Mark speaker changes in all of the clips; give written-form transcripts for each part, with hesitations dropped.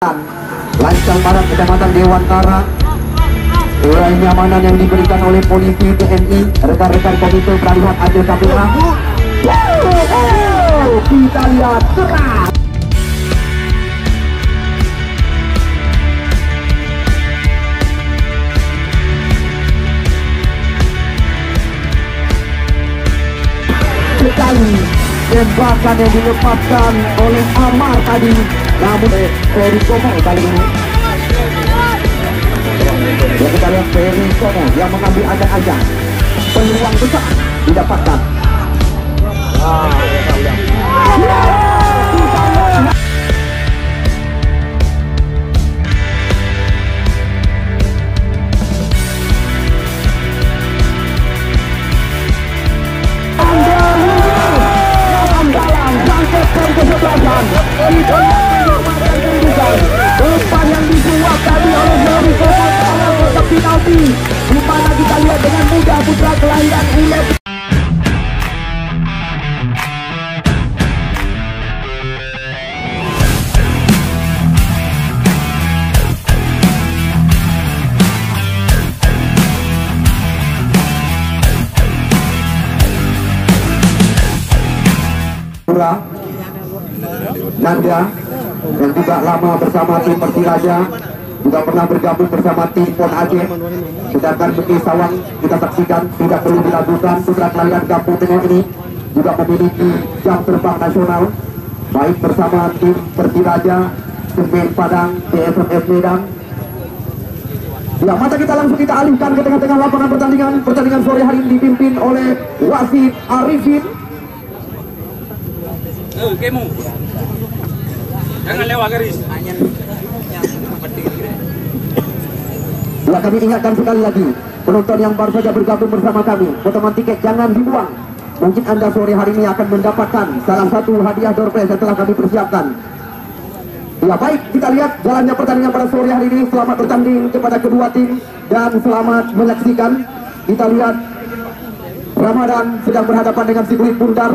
Speaker 1: Lancang Barat Kecamatan Dewantara. Wilayah keamanan yang diberikan oleh polisi, TNI, rekan-rekan komite peralihan adil KPK. Kita lihat keras. Sekali tembakan yang dilepaskan oleh Amar tadi, namun Ferry Komo kali ini. Ya, kita lihat Ferry Komo yang mengambil ajang-ajang, peluang besar didapatkan. Umpan yang dibuat tadi oleh Ferry Komo dalam kotak penalti, di mana kita lihat dengan mudah putra kelahiran Ulep. Nanda yang juga lama bersama tim Persiraja, juga pernah bergabung bersama tim Pon Aceh. Sedangkan Bukit Sawang kita saksikan tidak perlu diragukan, putra kelahiran Kampung Tengah ini juga memiliki jam terbang nasional, baik bersama tim Persiraja, Semen Padang, TSMS Medan. Ya, mata kita langsung kita alihkan ke tengah-tengah lapangan pertandingan. Pertandingan sore hari ini dipimpin oleh wasit Arifin.
Speaker 2: Kemu. Jangan lewat garis.
Speaker 1: Ya, kami ingatkan sekali lagi, penonton yang baru saja bergabung bersama kami, potongan tiket jangan dibuang. Mungkin Anda sore hari ini akan mendapatkan salah satu hadiah door prize yang telah kami persiapkan. Ya, baik, kita lihat jalannya pertandingan pada sore hari ini. Selamat bertanding kepada kedua tim dan selamat menyaksikan. Kita lihat Ramadan sedang berhadapan dengan si kulit pundar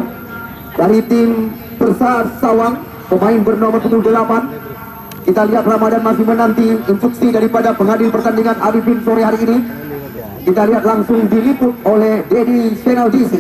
Speaker 1: dari tim Persar Sawang, pemain bernomor 28. Kita lihat Ramadan masih menanti instruksi daripada pengadil pertandingan Arifin sore hari ini. Kita lihat langsung diliput oleh Dedi Channel DC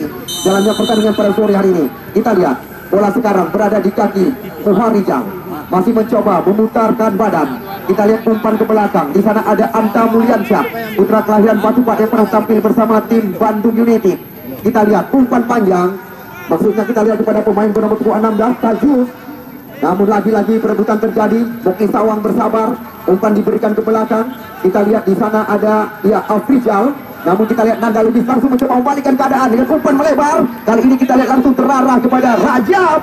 Speaker 1: jalannya pertandingan pada sore hari ini. Kita lihat bola sekarang berada di kaki Muharijang, masih mencoba memutarkan badan. Kita lihat umpan ke belakang. Di sana ada Anta Mulyansyah, putra kelahiran Batupat yang pernah tampil bersama tim Bandung United. Kita lihat umpan panjang. Maksudnya kita lihat kepada pemain bernomor 16 Tajus. Namun lagi-lagi perebutan terjadi. Bukit Sawang bersabar. Umpan diberikan ke belakang. Kita lihat di sana ada Afrizal. Namun kita lihat Nanda Lubis langsung mencoba membalikkan keadaan dengan umpan melebar. Kali ini kita lihat langsung terarah kepada Rajab,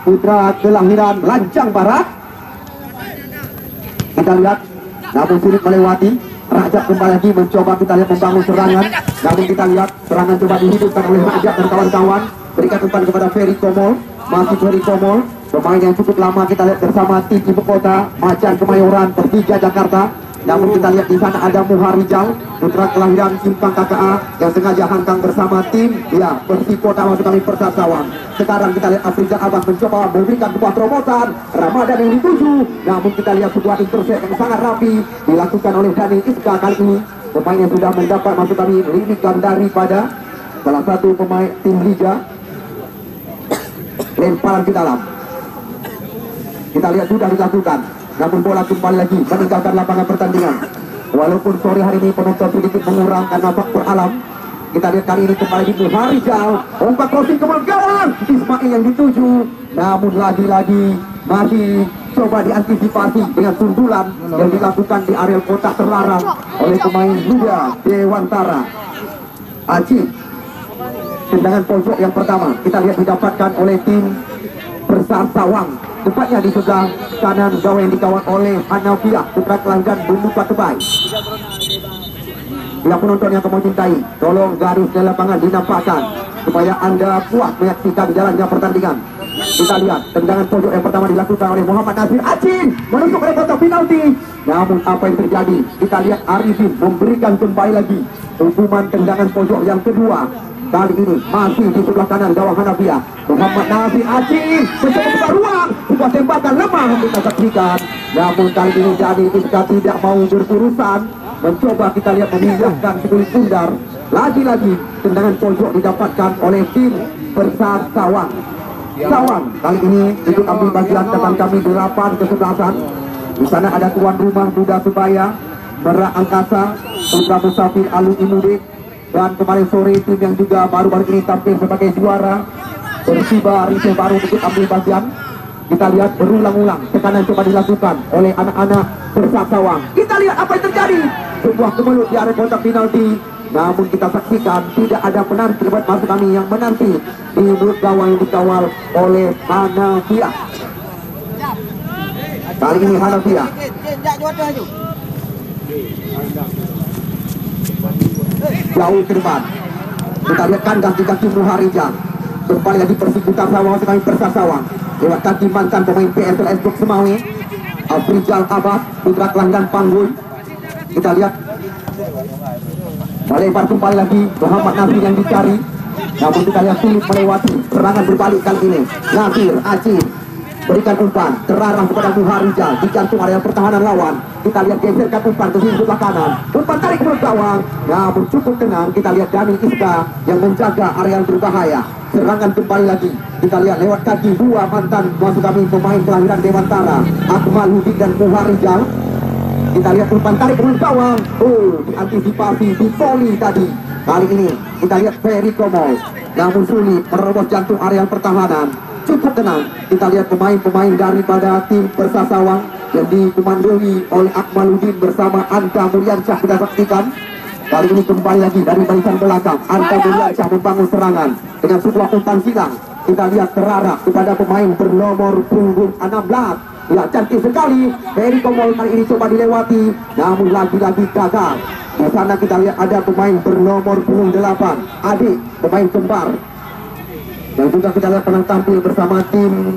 Speaker 1: putra kelahiran Lancang Barat. Kita lihat, namun sulit melewati. Rajab kembali lagi mencoba, kita lihat membangun serangan. Namun kita lihat serangan coba dihidupkan oleh Rajab dan kawan-kawan. Berikan umpan kepada Ferry Komo. Masih Ferry Komo, pemain yang cukup lama kita lihat bersama tim ibu kota Macan Kemayoran Persija Jakarta. Namun kita lihat di sana ada Muharijal, putra kelahiran Simpang KKA yang sengaja hangkang bersama tim Persikota maksud kami Persar Sawang. Sekarang kita lihat Afrizal Abbas mencoba memberikan sebuah terobosan Ramadan yang dituju. Namun kita lihat sebuah intercept yang sangat rapi dilakukan oleh Dani Iska kali ini. Pemain yang sudah mendapat maksud kami lirikan daripada salah satu pemain tim Liga. Lemparan ke dalam. Kita lihat sudah dilakukan. Namun bola kembali lagi meninggalkan lapangan pertandingan. Walaupun sore hari ini penonton sedikit mengurang karena faktor alam. Kita lihat kali ini kembali di Muharijal. Umpan crossing ke gawang Ismail yang dituju. Namun lagi-lagi masih coba diantisipasi dengan sundulan yang dilakukan di area kotak terlarang oleh pemain muda Dewantara. Aci. Tendangan pojok yang pertama kita lihat didapatkan oleh tim Persar Sawang, tepatnya di sebelah kanan gawang yang dikawal oleh Hanafiah, putra kelahiran Bunduka Tebai. Bila penonton yang kamu cintai, tolong garis di lapangan dinampakkan supaya Anda puas menyaksikan jalannya pertandingan. Kita lihat tendangan pojok yang pertama dilakukan oleh Muhammad Nasir Acin menusuk ke kotak penalti. Namun apa yang terjadi? Kita lihat Arifin memberikan kembali lagi hukuman tendangan pojok yang kedua. Kali ini masih di sebelah kanan gawang Hanafiah. Muhammad Nasir Acin mencoba buka ruang, sebuah tembakan lemah kita saksikan. Namun kali ini Dani Iska tidak mau berurusan, mencoba kita lihat memindahkan sekulit pundar. Lagi-lagi tendangan pojok didapatkan oleh tim Persasawang. Sawang kali ini ikut ambil bagian teman kami 8 kesebelasan. Di sana ada tuan rumah Buda Subaya, Merak Angkasa, Putra Musafir Alu Imudik, dan kemarin sore tim yang juga baru-baru ini tampil sebagai juara Persiba Riset baru ikut ambil bagian. Kita lihat berulang-ulang tekanan coba dilakukan oleh anak-anak Persasawang. Kita lihat apa yang terjadi. Sebuah kemelut di area kotak penalti. Namun kita saksikan tidak ada penanti buat masuk kami yang menanti di mulut gawang yang dikawal oleh Hanafiya. Kali ini Hanafiya jauh ke depan. Kita lihat kandang di kaki Muharijal. Kembali lagi Persikutan Sawang sekali Persasawang. Lewat kaki mantan pemain PSLS Blok Semawe, Afrizal Abbas, putra Kelanggan Panggul. Kita lihat melebar kembali lagi Muhammad Nasir yang dicari. Namun kita lihat sulit melewati. Serangan berbalik kali ini. Nasir Aceh berikan umpan terarah kepada Muharijal di jantung area pertahanan lawan. Kita lihat geserkan umpan ke sisi sebelah kanan. Umpan tarik ke gawang. Namun cukup tenang. Kita lihat Dani Iska yang menjaga area yang berbahaya. Serangan kembali lagi. Kita lihat lewat kaki dua mantan masuk kami pemain kelahiran Dewantara, Akmal Hudik dan Muharijal. Kita lihat umpan tarik ke gawang. Diantisipasi di poli tadi. Kali ini kita lihat Ferry Komol, namun sulit menerobos jantung area pertahanan. Cukup tenang. Kita lihat pemain-pemain daripada tim Persasawang yang dikomandoi oleh Akmaluddin bersama Anta Mulyansyah. Kita saksikan kali ini kembali lagi dari barisan belakang. Anta Mulyansyah membangun serangan dengan sebuah umpan silang. Kita lihat terarah kepada pemain bernomor punggung 16. Ya, cantik sekali. Ferry Komol kali ini coba dilewati, namun lagi-lagi gagal. Di sana kita lihat ada pemain bernomor punggung 8, Adik, pemain kembar. Dan juga kita lihat pernah tampil bersama tim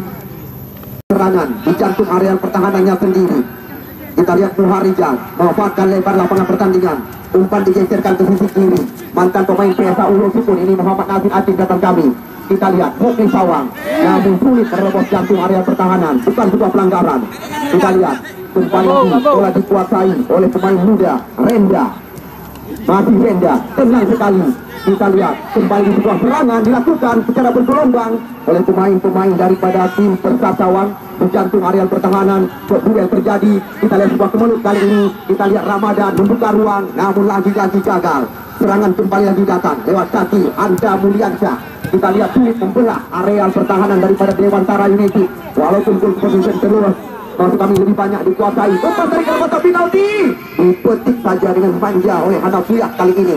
Speaker 1: serangan di jantung area pertahanannya sendiri. Kita lihat Muharijal memanfaatkan lebar lapangan pertandingan. Umpan digeserkan ke sisi kiri. Mantan pemain PSA Ulo Sukun ini Muhammad Nasir Aceh datang kami. Kita lihat Mukli Sawang, namun sulit menerobos jantung area pertahanan. Bukan sebuah pelanggaran. Kita lihat kembali bola dikuasai oleh pemain muda Renda. Masih Renda, tenang sekali. Kita lihat kembali sebuah serangan dilakukan secara bergelombang oleh pemain-pemain daripada tim Persasawang di jantung area pertahanan. Duel terjadi. Kita lihat sebuah kemelut kali ini. Kita lihat Ramadan membuka ruang, namun lagi-lagi gagal. Serangan kembali lagi datang lewat kaki Anta Mulyansyah. Kita lihat sulit membelah area pertahanan daripada Dewantara United. Walaupun gol position terus, masuk kami lebih banyak dikuasai. Umpan dari kotak penalti dipetik saja dengan manja oleh Hanafiya kali ini.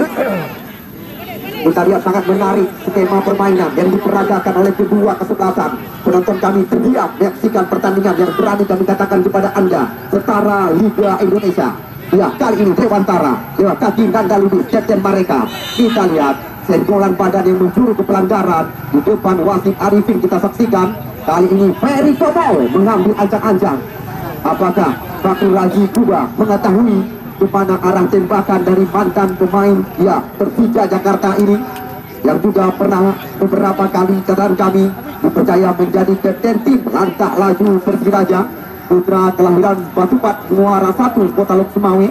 Speaker 1: Kita lihat sangat menarik skema permainan yang diperagakan oleh kedua kesebelasan. Penonton kami terdiam menyaksikan pertandingan yang berani kami katakan kepada Anda setara Liga Indonesia. Ya, kali ini Dewantara lewat kaki Nanda Lubis, kapten mereka. Kita lihat senggolan badan yang menjuru ke pelanggaran di depan wasit Arifin. Kita saksikan kali ini Ferry Komol mengambil ancang-ancang. Apakah Fakir Razi Kuba mengetahui di mana arah tembakan dari mantan pemain ya Persija Jakarta ini yang juga pernah beberapa kali catatan kami dipercaya menjadi kapten tim Lantak Laju Persiraja, putra kelahiran Batupat Muara 1 Kota Lok Semawe.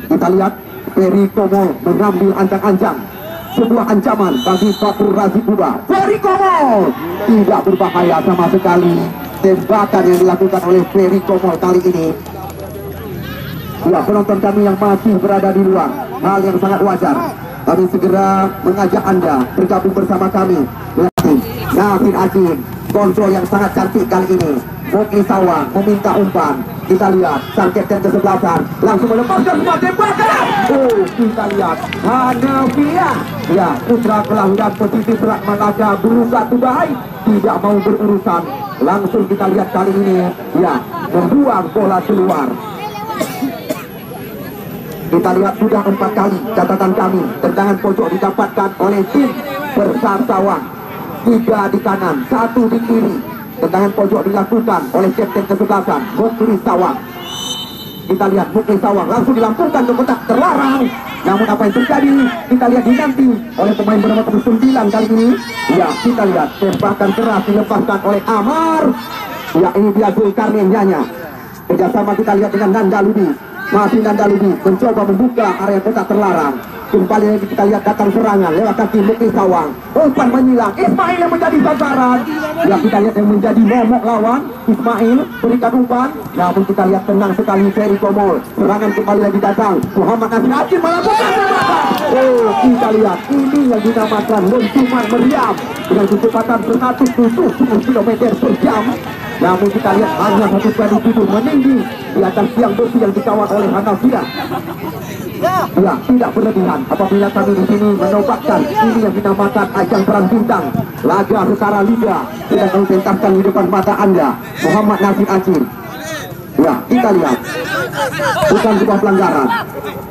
Speaker 1: Kita lihat Ferry Komol mengambil ancang-ancang, sebuah ancaman bagi Fakir Razi Kuba. Ferry Komol tidak berbahaya sama sekali. Tembakan yang dilakukan oleh Ferry Komol kali ini. Ya, penonton kami yang masih berada di luar, hal yang sangat wajar. Kami segera mengajak Anda bergabung bersama kami. Nasir Aceh, kontrol yang sangat cantik kali ini. Mukli Sawang meminta umpan. Kita lihat sang kapten kesebelasan langsung melepaskan sebuah tembakan. Kita lihat Hanafiya, ya putra kelahiran pesisir Selat Malaka Buluga Tubai, tidak mau berurusan. Langsung kita lihat kali ini, ya membuang bola keluar. Kita lihat sudah 4 kali catatan kami tendangan pojok didapatkan oleh tim Persasawang. 3 di kanan, 1 di kiri. Tendangan pojok dilakukan oleh kapten kesebelasan Mukli Sawang. Kita lihat Mukli Sawang langsung dilampungkan ke kotak terlarang. Namun apa yang terjadi? Kita lihat dinanti oleh pemain bernomor 9 kali ini. Ya, kita lihat tembakan keras dilepaskan oleh Amar. Ya, ini dia Zulkarnain Yanya. Kerjasama kita lihat dengan Nanda Lubis. Masih Nanda Lubis mencoba membuka area kotak terlarang. Kembali lagi kita lihat datang serangan lewat kaki Muklis Sawang. Umpan menyilang, Ismail yang menjadi sasaran. Ya, kita lihat yang menjadi momok lawan. Ismail berikan umpan, namun kita lihat tenang sekali Ferry Komol. Serangan kembali lagi datang. Muhammad Nasir Acin melakukan tembakan. Oh, kita lihat ini yang dinamakan lentuman meriam dengan kecepatan 170 km per jam. Namun kita lihat hanya satu kali itu meninggi di atas tiang besi yang dikawal oleh Hanafiya. Ya, tidak berlebihan apabila kami di sini menobatkan ini yang dinamakan ajang perang bintang, laga secara liga tidak kami pentaskan di depan mata Anda. Muhammad Nasir Acin. Ya, kita lihat bukan sebuah pelanggaran.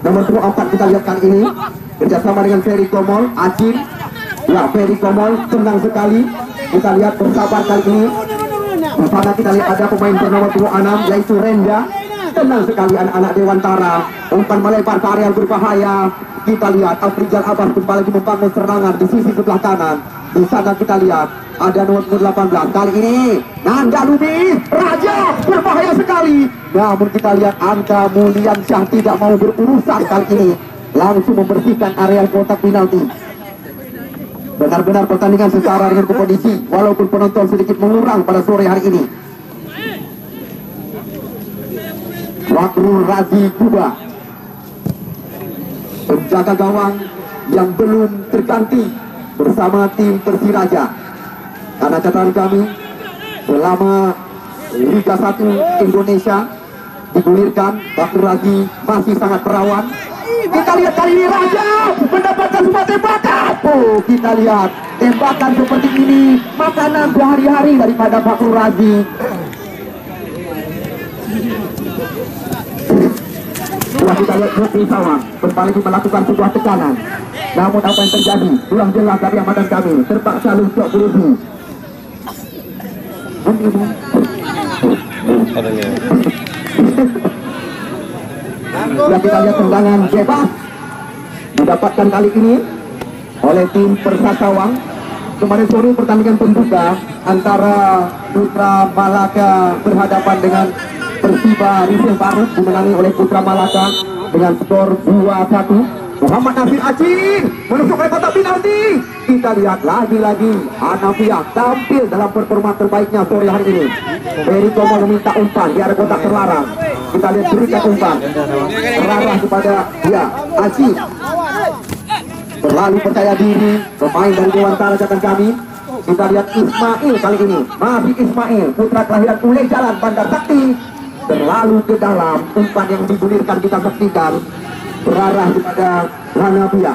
Speaker 1: Nomor 24 kita lihat kali ini kerjasama dengan Ferry Komol, Acin. Ya, Ferry Komol senang sekali. Kita lihat bersabar kali ini. Di sana kita lihat ada pemain bernama 26 yaitu Renda. Tenang sekali anak-anak Dewantara. Umpan melebar ke area berbahaya. Kita lihat Afrizal Abbas kembali lagi membangun serangan di sisi sebelah kanan. Di sana kita lihat ada nomor 18 kali ini Nanda Lubis, Raja, berbahaya sekali. Namun kita lihat Angka Mulyansyah tidak mau berurusan kali ini, langsung membersihkan area kotak penalti. Benar-benar pertandingan secara dengan kompetisi, walaupun penonton sedikit mengurang pada sore hari ini. Wakrul Razi Kuba, penjaga gawang yang belum terganti bersama tim Persiraja. Karena catatan kami selama Liga 1 Indonesia digulirkan, Wakrul Razi masih sangat perawan. Kita lihat kali ini Raja mendapatkan sebuah tembakan. Oh, kita lihat tembakan seperti ini makanan sehari-hari daripada Wakrul Razi. Setelah kita lihat Muklis Sawang kembali melakukan sebuah tekanan. Namun apa yang terjadi? Kurang jelas dari amatan kami. Terpaksa luncur beruji. Ya, kita lihat tendangan bebas didapatkan kali ini oleh tim Persasawang. Kemarin sore pertandingan pembuka antara Putra Malaka berhadapan dengan Persiba Risil Barut dimenangi oleh Putra Malaka dengan skor 2-1. Muhammad Nasir Acin menusuk ke kotak penalti. Kita lihat lagi-lagi Hanafiya tampil dalam performa terbaiknya sore hari ini. Ferry Komol meminta umpan di area kotak terlarang. Kita lihat berikan umpan terarah kepada dia Acin. Terlalu percaya diri pemain dari Dewantara catatan kami. Kita lihat Ismail kali ini, masih Ismail, putra kelahiran Ule Jalan Bandar Sakti. Terlalu ke dalam, umpan yang digulirkan kita saksikan berarah kepada Hanafiya.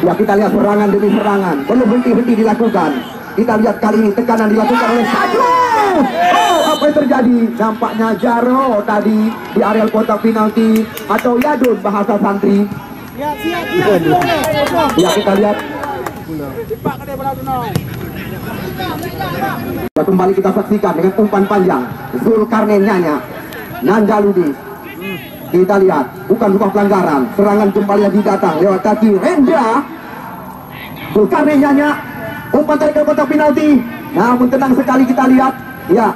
Speaker 1: Ya, kita lihat serangan demi serangan, belum henti-henti dilakukan. Kita lihat kali ini tekanan dilakukan oleh Sajro. Oh, apa yang terjadi? Nampaknya Jaro tadi di area kotak penalti atau Yadun bahasa santri. Ya, kita lihat. Ya, kembali kita saksikan dengan umpan panjang Zulkarnain Nyanya, Nanda Lubis. Kita lihat bukan sebuah pelanggaran. Serangan kembali lagi datang lewat kaki Rendra. Zulkarnain Nyanya, umpan tarik ke kotak penalti. Namun tenang sekali kita lihat. Ya,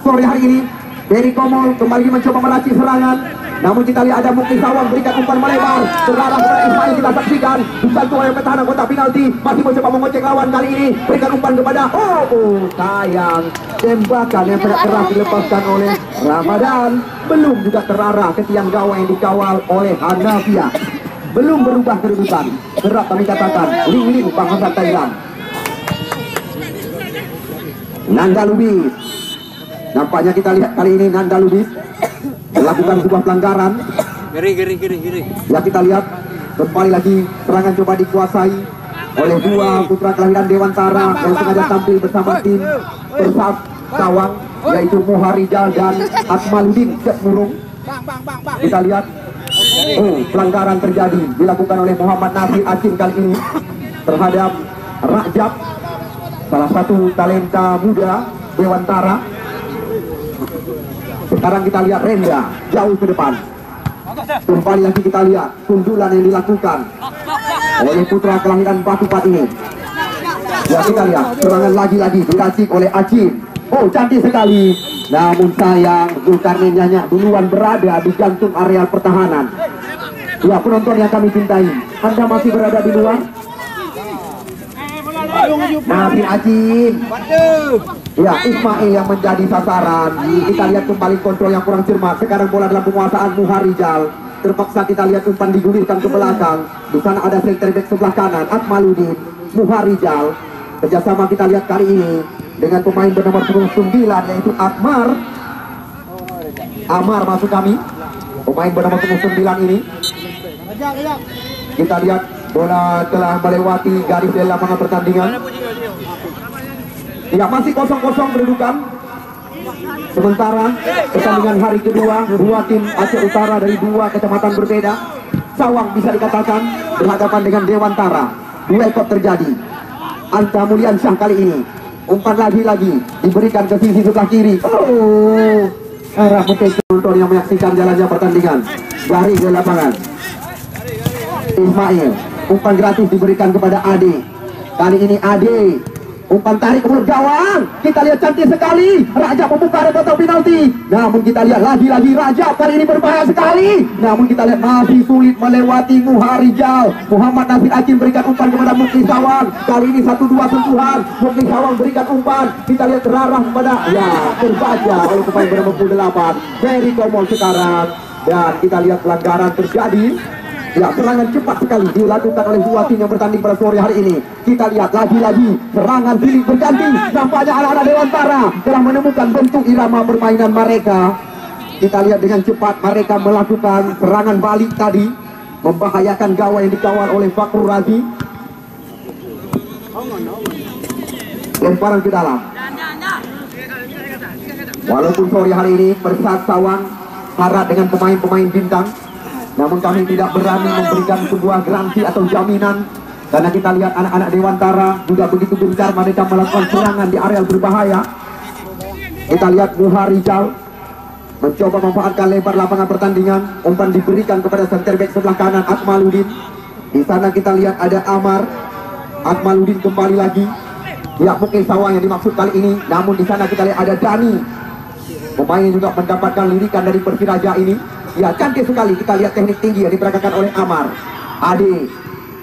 Speaker 1: sore hari ini Ferry Komol kembali mencoba meracik serangan. Namun kita lihat ada Muklis Sawang berikan umpan melebar terarah kepada Ismail. Kita saksikan dibantu oleh pertahanan kotak penalti, masih mencoba mengocek lawan kali ini. Berikan umpan kepada sayang, tembakan yang sangat keras dilepaskan oleh Ramadan. Belum juga terarah ke tiang gawang yang dikawal oleh Hanafiya. Belum berubah kedudukan. Kerap kami katakan ling-ling bangsa Thailand. Nanda Lubis, nampaknya kita lihat kali ini Nanda Lubis melakukan sebuah pelanggaran.
Speaker 2: Giri.
Speaker 1: Ya, kita lihat kembali lagi serangan coba dikuasai oleh dua putra kelahiran Dewantara yang sengaja tampil bersama tim Persasawang, yaitu Muharijal dan Akmaluddin Cekmurung. Kita lihat pelanggaran terjadi dilakukan oleh Muhammad Nasir Acin kali ini terhadap Rajab, salah satu talenta muda Dewantara. Sekarang kita lihat Rendra jauh ke depan. Kembali lagi kita lihat sundulan yang dilakukan oleh putra kelahiran Batupat ini. Ya, kita lihat serangan lagi-lagi diracik oleh Acim. Oh, cantik sekali. Namun sayang, Zulkarnain Nyanyak duluan berada di jantung areal pertahanan. Ya, penonton yang kami cintai, Anda masih berada di luar. Nabi Acim. Ya, Ismail yang menjadi sasaran. Kita lihat kembali kontrol yang kurang cermat. Sekarang bola dalam penguasaan Muharijal. Terpaksa kita lihat umpan digulirkan ke belakang. Di sana ada center back sebelah kanan, Akmaluddin. Muharijal. Kerjasama kita lihat kali ini dengan pemain bernomor 9 yaitu Akmar. Amar masuk kami. Pemain bernomor 9 ini. Kita lihat bola telah melewati garis dari lapangan pertandingan. Ya, masih 0-0 kedudukan. Sementara pertandingan hari kedua, dua tim Aceh Utara dari dua kecamatan berbeda. Sawang bisa dikatakan berhadapan dengan Dewantara. Duel kok terjadi. Anta Mulyansyah kali ini umpan lagi-lagi diberikan ke sisi sebelah kiri. Oh, arah penonton yang menyaksikan jalannya pertandingan dari lapangan. Ismail, umpan gratis diberikan kepada Ade. Kali ini Ade, umpan tarik ke mulut gawang. Kita lihat cantik sekali. Raja membuka kotak penalti. Namun kita lihat lagi-lagi Raja kali ini berbahaya sekali. Namun kita lihat masih sulit melewati Muharijal. Muhammad Nasir Acim berikan umpan kepada Mukli Sawang. Kali ini 1-2 sentuhan. Mukli Sawang berikan umpan. Kita lihat terarah kepada terbaca oleh pemain bernomor 8 Ferry Komol sekarang. Dan kita lihat pelanggaran terjadi. Ya, serangan cepat sekali dilakukan oleh dua tim yang bertanding pada sore hari ini. Kita lihat lagi-lagi serangan silih berganti. Nampaknya anak-anak Dewantara telah menemukan bentuk irama permainan mereka. Kita lihat dengan cepat mereka melakukan serangan balik tadi, membahayakan gawang yang dikawal oleh Fakrul Razi. Lemparan ke dalam. Walaupun sore hari ini Persat Sawang syarat dengan pemain-pemain bintang, namun kami tidak berani memberikan sebuah garansi atau jaminan. Karena kita lihat anak-anak Dewantara juga begitu gencar mereka melakukan serangan di areal berbahaya. Kita lihat Muharijal mencoba memanfaatkan lebar lapangan pertandingan. Umpan diberikan kepada center back sebelah kanan Akmaluddin. Di sana kita lihat ada Amar. Akmaluddin kembali lagi. Ya, Mukli Sawang yang dimaksud kali ini. Namun di sana kita lihat ada Dani. Pemain yang juga mendapatkan lirikan dari Persiraja ini. Ya, cantik sekali. Kita lihat teknik tinggi yang diperagakan oleh Amar. Ade,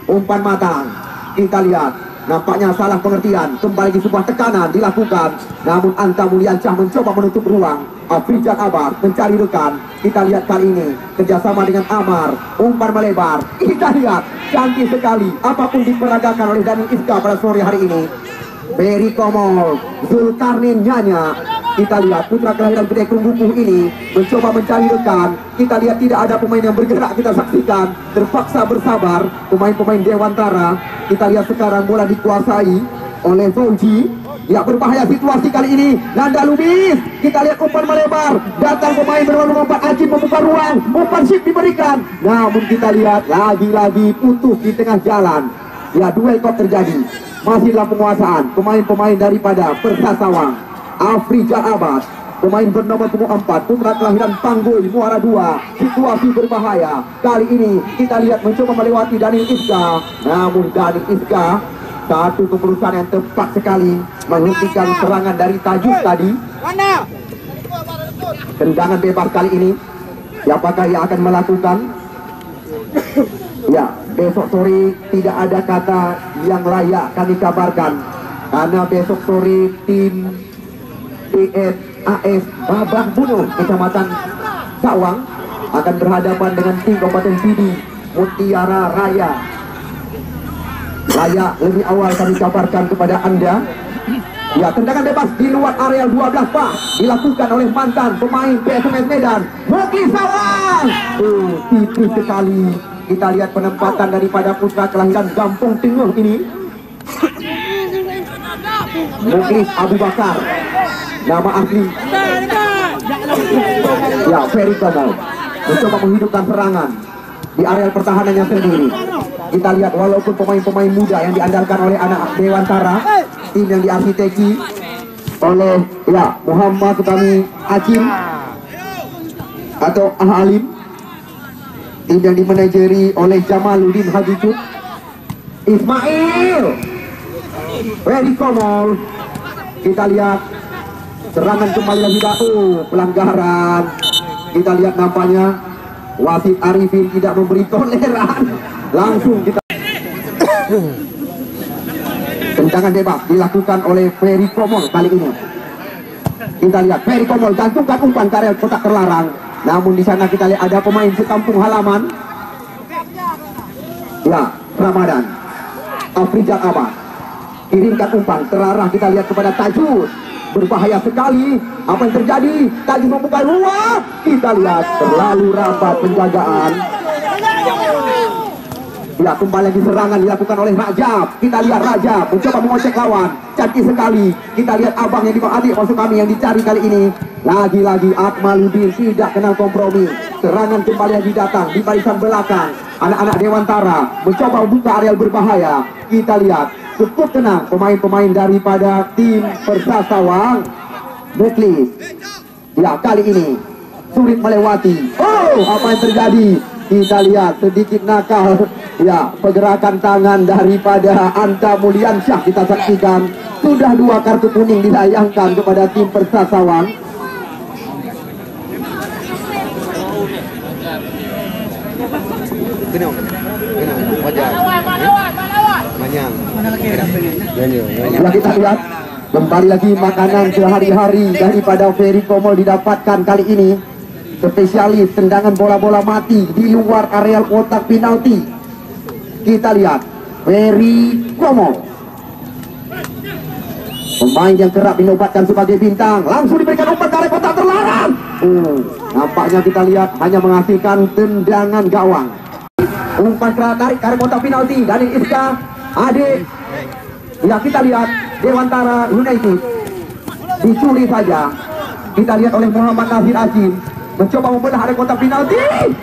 Speaker 1: umpan matang. Kita lihat, nampaknya salah pengertian. Kembali di sebuah tekanan dilakukan. Namun Anta Mulyansyah mencoba menutup ruang. Afrizal Abbas mencari rekan. Kita lihat kali ini kerjasama dengan Amar. Umpan melebar. Kita lihat, cantik sekali. Apapun diperagakan oleh Dani Iska pada sore hari ini. Ferry Komol, Zulkarnain Nyanyak. Kita lihat putra kelahiran Gede Krunggupuh ini mencoba mencari rekan. Kita lihat tidak ada pemain yang bergerak. Kita saksikan terpaksa bersabar pemain-pemain Dewantara. Kita lihat sekarang bola dikuasai oleh Fauji. Ya, berbahaya situasi kali ini. Nanda Lubis. Kita lihat umpan melebar. Datang pemain bernomor 4 Acim membuka ruang. Umpan shift diberikan. Namun kita lihat lagi-lagi putus di tengah jalan. Ya, duel kok terjadi. Masih dalam penguasaan pemain-pemain daripada Persat Sawang. Afrizal Abbas, pemain bernomor 4 putra kelahiran Panggul Muara 2. Situasi berbahaya. Kali ini kita lihat mencoba melewati Dani Iska. Namun Dani Iska satu keputusan yang tepat sekali menghentikan serangan dari Tajus tadi. Tendangan bebas kali ini. Apakah ia akan melakukan? Ya, besok sore tidak ada kata yang layak kami kabarkan. Karena besok sore tim AS Babak Bunuh Kecamatan Sawang akan berhadapan dengan tim Kabupaten Pidi Mutiara Raya. Lebih awal kami kabarkan kepada Anda. Ya, tendangan bebas di luar areal 12 Pak dilakukan oleh mantan pemain PSMS Medan, Mukli Sawang. Tipis sekali. Kita lihat penempatan daripada putra kelahiran Gampung Tengah ini, Muklis Abu Bakar. Nama asli ya Ferry Komol mencoba menghidupkan serangan di areal pertahanannya sendiri. Kita lihat walaupun pemain-pemain muda yang diandalkan oleh anak Dewantara, tim yang diarsiteki oleh Muhammad Sutami Acim atau Ahalim, tim yang dimanajeri oleh Jamaluddin Hajijud. Ismail. Ferry Komol. Kita lihat serangan kembali lagi pelanggaran. Kita lihat nampaknya wasit Arifin tidak memberi toleran. Langsung kita tendangan bebas dilakukan oleh Ferry Komol kali ini. Kita lihat Ferry Komol gantungkan umpan ke area kotak terlarang. Namun di sana kita lihat ada pemain sekampung halaman. Ya, Ramadan. Afrizal Abbas kirimkan umpan terarah, kita lihat kepada Tajud. Berbahaya sekali. Apa yang terjadi? Tajud membuka ruang. Kita lihat terlalu rapat penjagaan. Ya, kembali lagi serangan dilakukan oleh Rajab. Kita lihat Rajab mencoba mengocek lawan. Cantik sekali. Kita lihat abang yang adik maksud kami yang dicari kali ini. Lagi-lagi Akmaluddin tidak kenal kompromi. Serangan kembali lagi datang di barisan belakang. Anak-anak Dewantara mencoba membuka areal berbahaya. Kita lihat cukup tenang pemain-pemain daripada tim Persasawang. Muklis. Ya, kali ini sulit melewati. Oh, apa yang terjadi? Kita lihat sedikit nakal. Ya, pergerakan tangan daripada Anta Mulyansyah kita saksikan. Sudah 2 kartu kuning disayangkan kepada tim Persasawang. Ya, kita lihat kembali lagi makanan sehari-hari daripada Ferry Komol didapatkan kali ini. Spesialis tendangan bola-bola mati di luar areal kotak penalti. Kita lihat Ferry Komol, pemain yang kerap dinobatkan sebagai bintang, langsung diberikan umpan ke area kotak terlarang. Nampaknya kita lihat hanya menghasilkan tendangan gawang. Umpan tarik ke area kotak penalti dari Iska Ade. Ya, kita lihat Dewantara United dicuri saja. Kita lihat oleh Muhammad Nazir Ajin mencoba membelah area kotak penalti.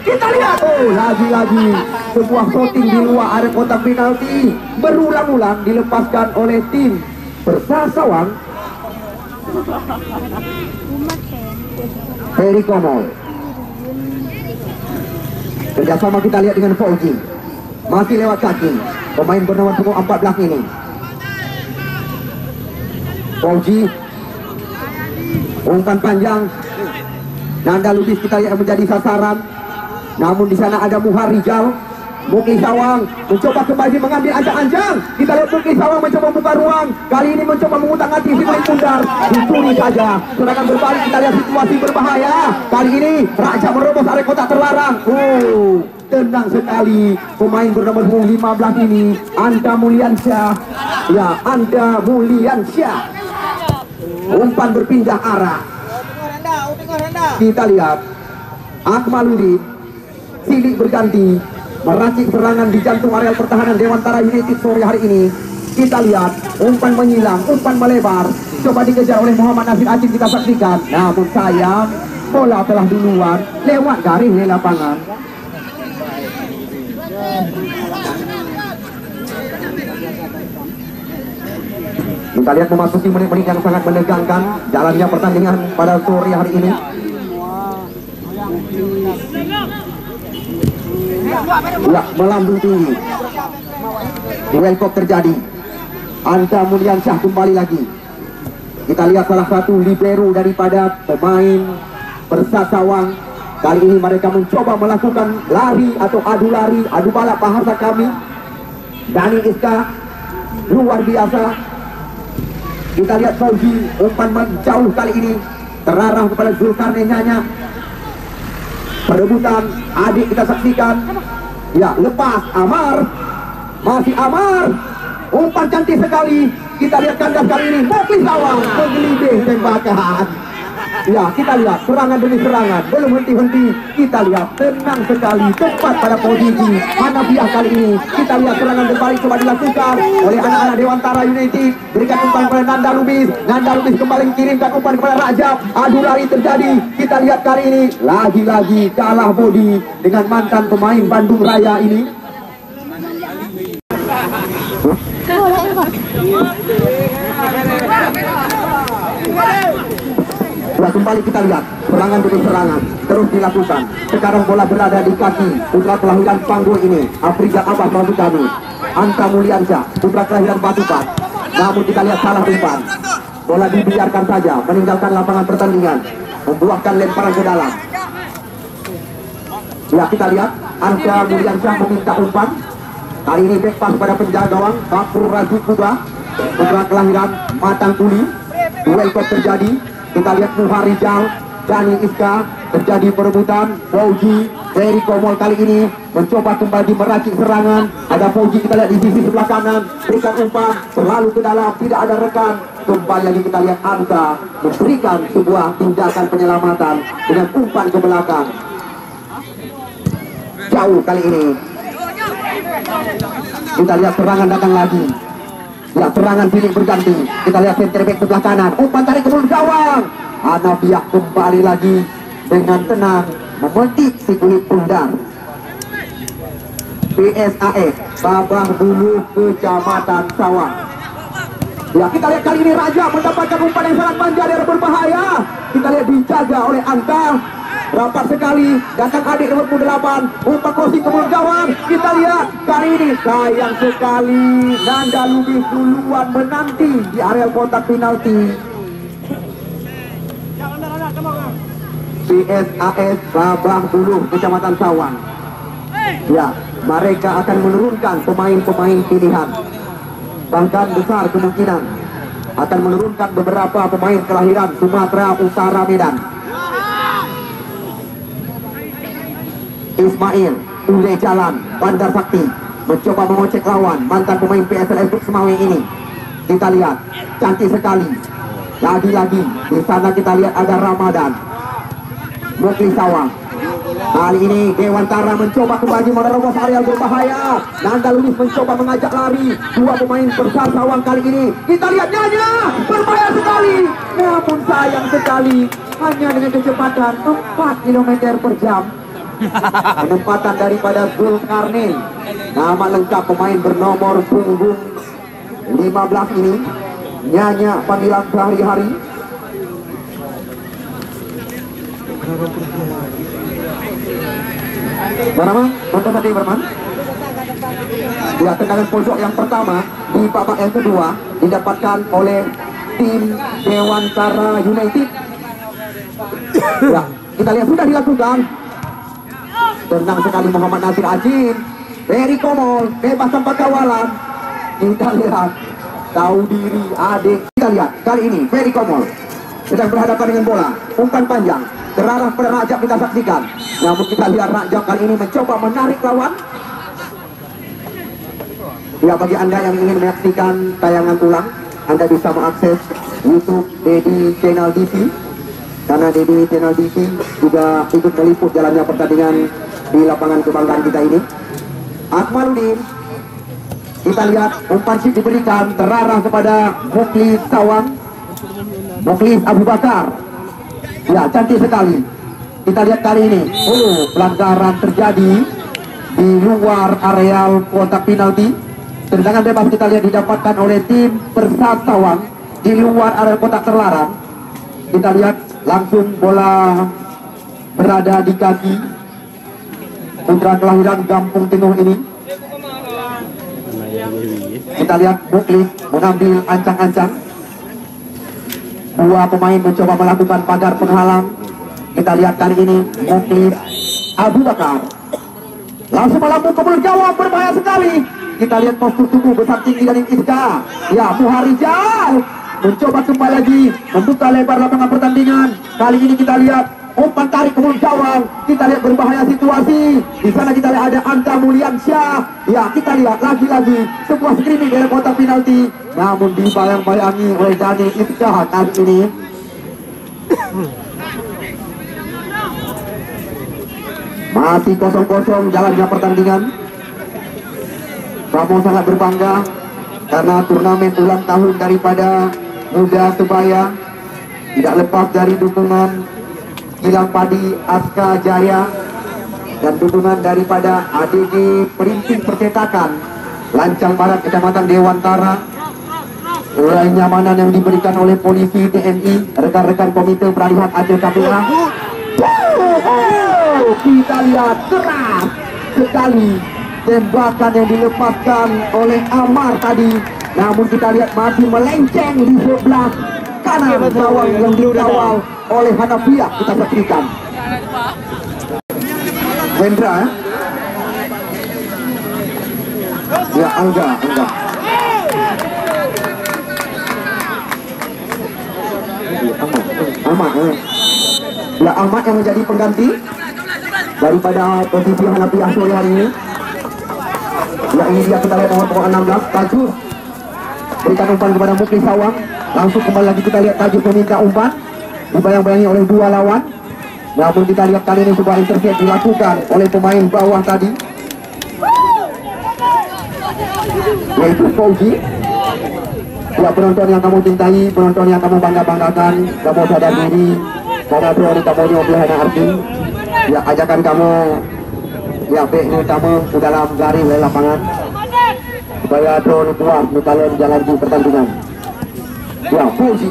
Speaker 1: Kita lihat, oh, lagi-lagi sebuah shooting di luar area kotak penalti berulang-ulang dilepaskan oleh tim Persasawang. Ferry Komol. Kerjasama kita lihat dengan Fauji. Masih lewat kaki pemain bernama punggung 14 ini. Fauji, umpan panjang. Nanda Lubis kita lihat menjadi sasaran. Namun di sana ada Muharijal. Muklis Sawang mencoba kembali mengambil ancang-ancang. Kita lihat Muklis Sawang mencoba membuka ruang. Kali ini mencoba mengutang-atik si main pundar. Dicuri saja. Serangan berbalik, kita lihat situasi berbahaya. Kali ini Raja merobos area kotak terlarang. Tenang sekali pemain bernama 15 ini, Anta Mulyansyah. Ya, Anta Mulyansyah. Umpan berpindah arah. Kita lihat Akmaluddin silih berganti meracik serangan di jantung areal pertahanan Dewantara United sore hari ini. Kita lihat umpan menyilang, umpan melebar, coba dikejar oleh Muhammad Nasir Acin, kita saksikan. Namun sayang, bola telah duluan lewat garis di lapangan. Kita lihat memasuki menit-menit yang sangat menegangkan jalannya pertandingan pada sore hari ini. Ya, melambung tinggi. Duel kok terjadi. Anta Mulyansyah kembali lagi. Kita lihat salah satu libero daripada pemain Persasawang. Kali ini mereka mencoba melakukan lari atau adu lari, adu balap bahasa kami. Dani Iska luar biasa. Kita lihat Fauzi, umpan menjauh kali ini terarah kepada Zulkarnain Nyanya. Perebutan adik kita saksikan. Ya, lepas Amar, masih Amar, umpan cantik sekali. Kita lihat kandas kali ini Muklis Sawang menggelinding tembakan. Ya, kita lihat serangan demi serangan belum henti-henti. Kita lihat tenang sekali, tepat pada posisi Hanafiah kali ini. Kita lihat serangan berbalik coba dilakukan oleh anak-anak Dewantara United. Berikan umpan kepada Nanda Lubis. Nanda Lubis kembali mengirimkan umpan kepada Rajab. Adu lari terjadi. Kita lihat kali ini lagi-lagi kalah body dengan mantan pemain Bandung Raya ini. Sudah kembali kita lihat serangan demi serangan terus dilakukan. Sekarang bola berada di kaki putra kelahiran Panggul ini, Afrizal Abbas maksud kami. Anta Mulyansyah, putra kelahiran Batupan. Namun kita lihat salah umpan. Bola dibiarkan saja, meninggalkan lapangan pertandingan, membuahkan lemparan ke dalam. Ya, kita lihat Anta Mulyansyah meminta umpan. Kali ini back pass pada penjaga gawang Bakur Razi Kuba, putra kelahiran Matang Kuli. Duel kok terjadi. Kita lihat Muharijal, Dani Iska, terjadi perebutan. Fauji dari Komol kali ini mencoba kembali meracik serangan. Ada Fauji, kita lihat di sisi sebelah kanan, berikan umpan selalu ke dalam, tidak ada rekan. Kembali lagi kita lihat Anta memberikan sebuah tindakan penyelamatan dengan umpan ke belakang. Jauh kali ini. Kita lihat serangan datang lagi. Ya, serangan bilik berganti. Kita lihat center back sebelah kanan, umpan tarik ke mulut gawang. Hanafiah kembali lagi dengan tenang memetik si kulit pundar. PSAS Babah Bulu Kecamatan Sawang. Ya, kita lihat kali ini Raja mendapatkan umpan yang sangat panjang dan berbahaya. Kita lihat dijaga oleh Anta. Rapat sekali, datang adik nomor 8, umpan crossing ke mulut gawang. Kita lihat kali ini sayang sekali Nanda Lubis duluan menanti di area kotak penalti. PSAS Babah Bulu Kecamatan Sawang. Ya, mereka akan menurunkan pemain-pemain pilihan. Bahkan besar kemungkinan akan menurunkan beberapa pemain kelahiran Sumatera Utara Medan. Ismail, Ule Jalan, Bandar Sakti mencoba mengocek lawan mantan pemain PSLS Semawe ini. Kita lihat, cantik sekali. Lagi-lagi di sana kita lihat ada Ramadan, Mukli Sawang. Kali ini Dewantara mencoba kembali menerobos area berbahaya. Nanda Lunis mencoba mengajak lari. Dua pemain besar Sawang kali ini. Kita lihat Nyanya, berbahaya sekali. Namun sayang sekali, hanya dengan kecepatan 4 km per jam. Penempatan daripada Zulkarnain, nama lengkap pemain bernomor punggung 15 ini. Nyanya panggilan sehari-hari. Berman, untuk tadi Berman. Ya, tendangan pojok yang pertama di babak yang kedua didapatkan oleh tim Dewantara United. Ya, kita lihat sudah dilakukan. Tenang sekali Muhammad Nasir Ajin. Ferry Komol bebas tanpa kawalan. Kita lihat tahu diri adik. Kita lihat kali ini Ferry Komol sedang berhadapan dengan bola. Umpan panjang terarah pada Rajab, kita saksikan. Namun kita lihat Rajab kali ini mencoba menarik lawan. Ya, bagi Anda yang ingin menyaksikan tayangan ulang, Anda bisa mengakses YouTube Dedi Channel TV. Karena Dedi Channel TV juga ikut meliput jalannya pertandingan di lapangan kebanggaan kita ini. Akmaludin, kita lihat umpan chip diberikan terarah kepada Mukli Sawang, Mukli Abu Bakar. Ya, cantik sekali. Kita lihat kali ini, pelanggaran terjadi di luar areal kotak penalti. Tendangan bebas kita lihat didapatkan oleh tim Persat Sawang di luar area kotak terlarang. Kita lihat langsung bola berada di kaki putra kelahiran Gampung Tengah ini. Kita lihat Muklis mengambil ancang-ancang. Dua pemain mencoba melakukan pagar penghalang. Kita lihat kali ini Muklis Abu Bakar langsung melambung ke mulut gawang, berbahaya sekali. Kita lihat postur tubuh besar tinggi dari Iska. Ya, Muharijal mencoba kembali lagi membuka lebar lapangan pertandingan. Kali ini kita lihat umpan tarik ke mulut gawang. Kita lihat berbahaya situasi. Di sana kita lihat ada Anta Mulyansyah. Ya, kita lihat lagi-lagi sebuah screening dari kotak penalti. Namun dibayang-bayangi oleh Dani Iska kali ini. Masih kosong-kosong jalannya pertandingan. Kamu sangat berbangga karena turnamen ulang tahun daripada Muda Sebaya tidak lepas dari dukungan Gilang Padi Aska Jaya dan dukungan daripada ADG Perinting Percetakan Lancang Barat Kecamatan Dewantara. Urai nyamanan yang diberikan oleh polisi, TNI, rekan-rekan komite peralihan Aceh KPA. Kita lihat keras sekali tembakan yang dilepaskan oleh Amar tadi, namun kita lihat masih melenceng di sebelah kanan gawang yang dikawal oleh Hanafiah. Kita saksikan Wendra ya, Angga Ahmad ya, Ahmad yang menjadi pengganti daripada posisi Hanafiah sore hari ini. Ya, ini dia, kita lihat nomor 16 Tajur berikan umpan kepada Mukli Sawang. Langsung kembali lagi kita lihat Tajur meminta umpan, dibayang-bayangi oleh dua lawan. Namun kita lihat kali ini sebuah intercept dilakukan oleh pemain bawah tadi, yaitu Fauzi. Ya, penonton yang kamu cintai, penonton yang kamu bangga-banggakan, kamu sadar diri karena teori kamu nyoblah arti. Ya, ajakan kamu ya ini kamu ke dalam garis lapangan supaya drone keluar di kalian jalan di pertandingan. Ya, Fauzi,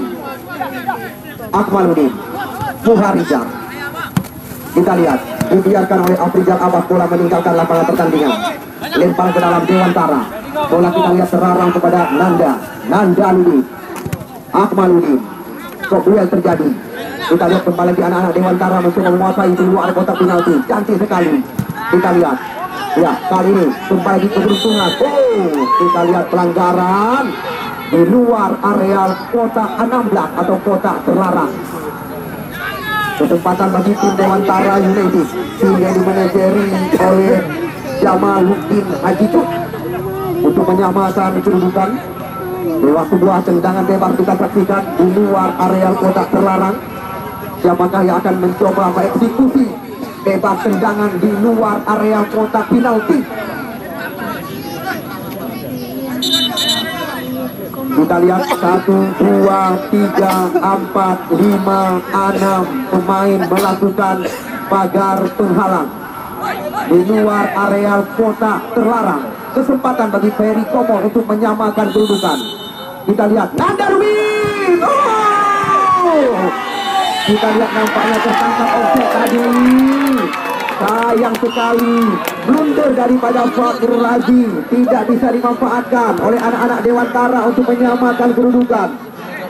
Speaker 1: Akmaluddin, Muharizal. Kita lihat dibiarkan oleh Afrizal Abbas, bola meninggalkan lapangan pertandingan, lempar ke dalam Dewantara. Bola kita lihat terarang kepada Nanda Ludi, Akmaluddin. Kok duel terjadi? Kita lihat kembali di anak-anak Dewantara mencoba menguasai di luar kotak penalti. Cantik sekali. Kita lihat, ya kali ini kembali di keberuntungan. Kita lihat pelanggaran di luar areal kotak 16 atau kotak terlarang. Kesempatan bagi tim Dewantara United, tim yang dimanajeri oleh Jamaluddin Haji Cuk, untuk menyamakan kedudukan. Lewat sebuah tendangan bebas kita saksikan di luar areal kotak terlarang. Siapakah yang akan mencoba mengeksekusi bebas tendangan di luar areal kotak penalti? Kita lihat 1, 2, 3, 4, 5, 6 pemain melakukan pagar penghalang di luar areal kotak terlarang. Kesempatan bagi Ferry Komo untuk menyamakan kedudukan. Kita lihat Nandarwin. Kita lihat nampaknya tertangkap offset tadi. Sayang sekali, blunder daripada Fakhrul Razi tidak bisa dimanfaatkan oleh anak-anak Dewantara untuk menyamakan kedudukan.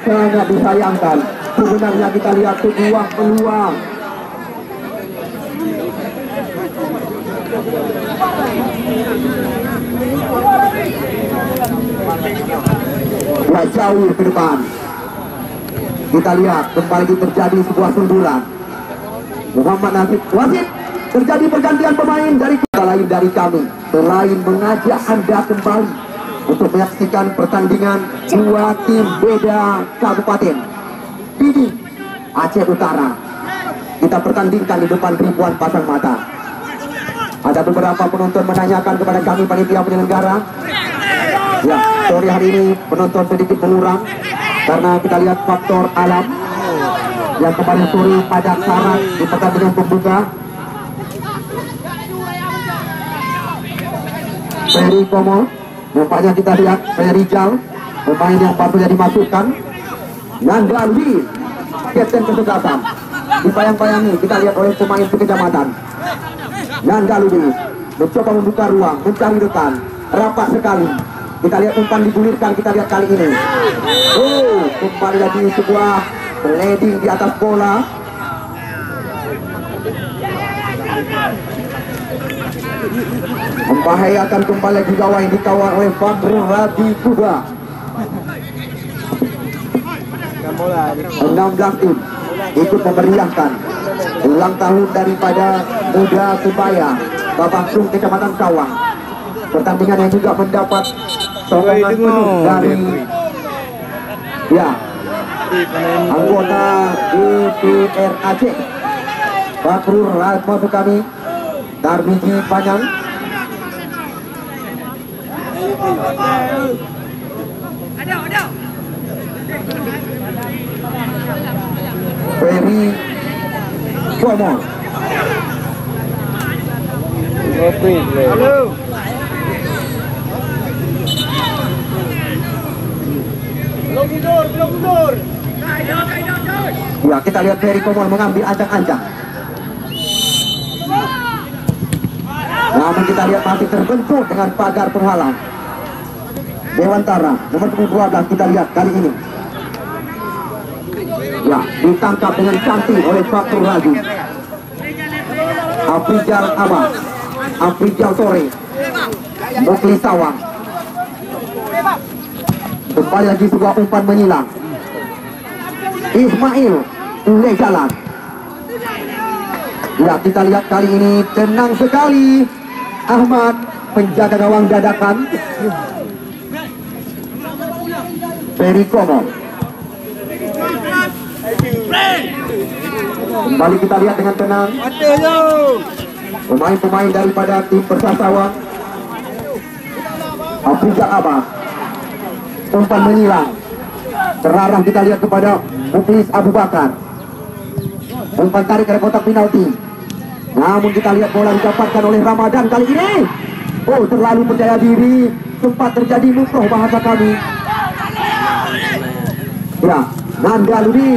Speaker 1: Sangat disayangkan. Sebenarnya kita lihat sebuah peluang. Ya, jauh ke depan. Kita lihat kembali terjadi sebuah sundulan. Muhammad Nasib Wasit, terjadi pergantian pemain dari kita lain dari kami. Selain mengajak Anda kembali untuk menyaksikan pertandingan dua tim beda kabupaten, Pidi Aceh Utara, kita pertandingkan di depan ribuan pasang mata. Ada beberapa penonton menanyakan kepada kami panitia penyelenggara. Ya, sore hari ini penonton sedikit mengurang karena kita lihat faktor alam yang kemarin sore pada syarat di pertandingan pembuka. Ferry Komo, nampaknya kita lihat Ferry Jal, pemain yang baru saja dimasukkan. Nanda Ludi, kapten kesebelasan. Dibayang-bayangi kita lihat oleh pemain sekecamatan. Nanda Ludi mencoba membuka ruang, mencari rekan, rapat sekali. Kita lihat umpan digulirkan, kita lihat kali ini. Kembali lagi sebuah leading di atas bola. Membahayakan kembali lagi gawang yang dikawal oleh Fakhrul Razi Kuba. 16 tim ikut memeriahkan ulang tahun daripada Muda Subaya Babakung Kecamatan Sawang. Pertandingan yang juga mendapat sokongan penuh dari anggota DPR Aceh. Fakhrul Razi maksud kami Darbiji Panjang. Ferry Komo. Halo. Belum mundur. Ya, kita lihat Ferry Komo mengambil ancang-ancang. Namun kita lihat masih terbentur dengan pagar penghalang. Dewantara nomor 12 kita lihat kali ini. Ya, ditangkap dengan cantik oleh Fakrul Razi. Afrijal Abbas, Afrijal Sore, Mukli Sawang. Kembali lagi sebuah umpan menyilang. Ismail Ule jalan. Ya, kita lihat kali ini tenang sekali. Ahmad penjaga gawang dadakan. Ferry Komo. Kembali kita lihat dengan tenang. Pemain-pemain daripada tim Persasawang. Afrijal Abbas. Umpan menyilang. Terarah kita lihat kepada Muklis Abu Bakar. Umpan tarik dari kotak penalti. Namun kita lihat bola didapatkan oleh Ramadan kali ini. Oh, terlalu percaya diri. Sempat terjadi mukroh bahasa kami. Ya, Nanda Ludi.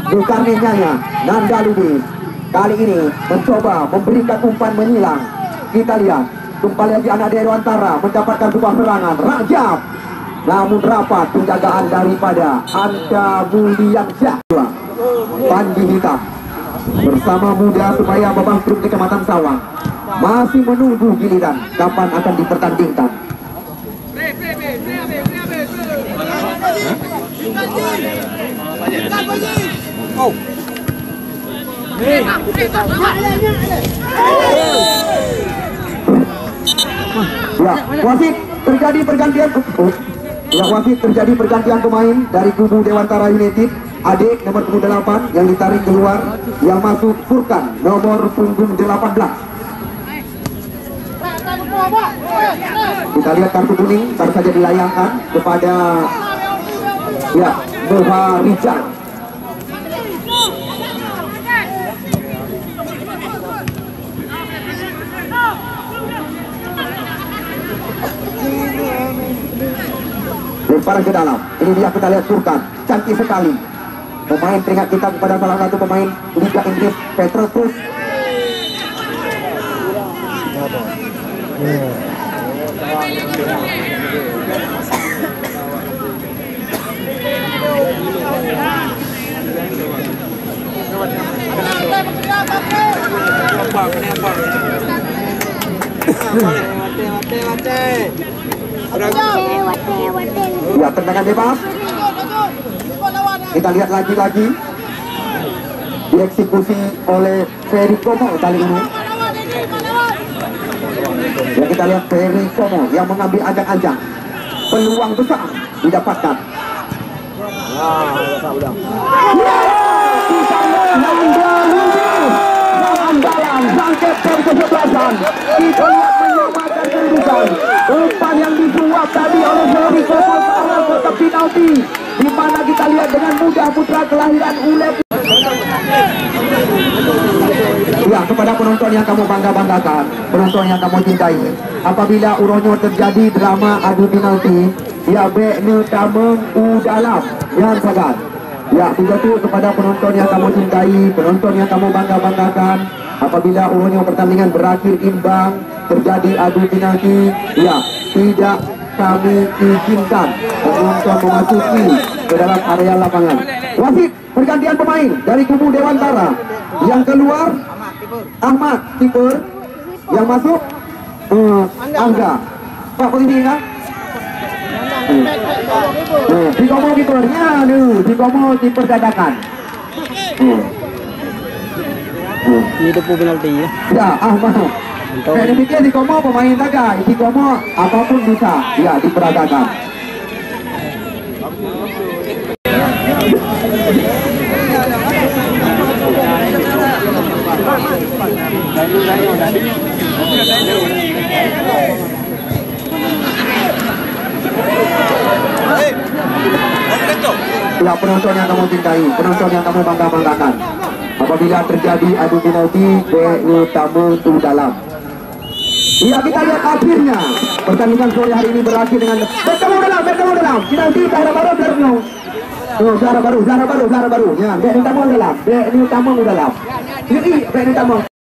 Speaker 1: Bukan Nyanya, Nanda Ludi. Kali ini mencoba memberikan umpan menyilang. Kita lihat kembali lagi anak Dewantara mendapatkan sebuah serangan. Rajab. Namun rapat penjagaan daripada Anda Mulyansyah. Pandi Hitam bersama muda supaya Babang Truk Kecamatan Sawang masih menunggu giliran kapan akan dipertandingkan. Ya, wasit terjadi pergantian. Ya, wasit terjadi pergantian pemain dari kubu Dewantara United. Adik nomor 28 yang ditarik keluar, yang masuk Furkan nomor punggung 18. Kita lihat kartu kuning baru saja dilayangkan kepada ya Moha Rizal. Lemparan ke dalam. Ini dia kita lihat Furkan, cantik sekali. Pemain teringat kita kepada salah satu pemain Liga Inggris, Petrus. Ya, tendangan bebas. Kita lihat lagi-lagi dieksekusi oleh Ferry Komo kali ini. Ya, kita lihat Ferry Komo yang mengambil ajang-ajang. Peluang besar didapatkan. Kita lihat menyamakan kedudukan. Umpan yang disuap tadi oleh Ferry Komo ke kotak penalti, di mana kita lihat dengan mudah putra kelahiran Ule. Ya, kepada penonton yang kamu bangga-banggakan, penonton yang kamu cintai, apabila uronyo terjadi drama adu penalti, ya bekne tameng udalam yang sagat. Ya, itu kepada penonton yang kamu cintai, penonton yang kamu bangga-banggakan, apabila uronyo pertandingan berakhir imbang, terjadi adu penalti, ya tidak kami izinkan penonton memasuki ke dalam area lapangan. Wasit pergantian pemain dari kubu Dewantara. Yang keluar Ahmad kiper, yang masuk Angga. Pak polisi kan? Di Komo kipernya, di Komo kiper dadakan.
Speaker 2: Ini tu penalti ya.
Speaker 1: Ya, Ahmad. Saya demikian di Komo pemain taga, di Komo apapun bisa, ya diperagakan. Ya, penonton yang kamu cintai, penonton yang kamu bangga-banggakan, apabila terjadi adu penalti utama itu dalam. Ya, kita lihat akhirnya pertandingan sore hari ini berakhir dengan bertemu dalam penalti Zahra baru Darno. Zahra baru. Ya, ini tamu dalam. Ini tamu dalam. Ini tamu.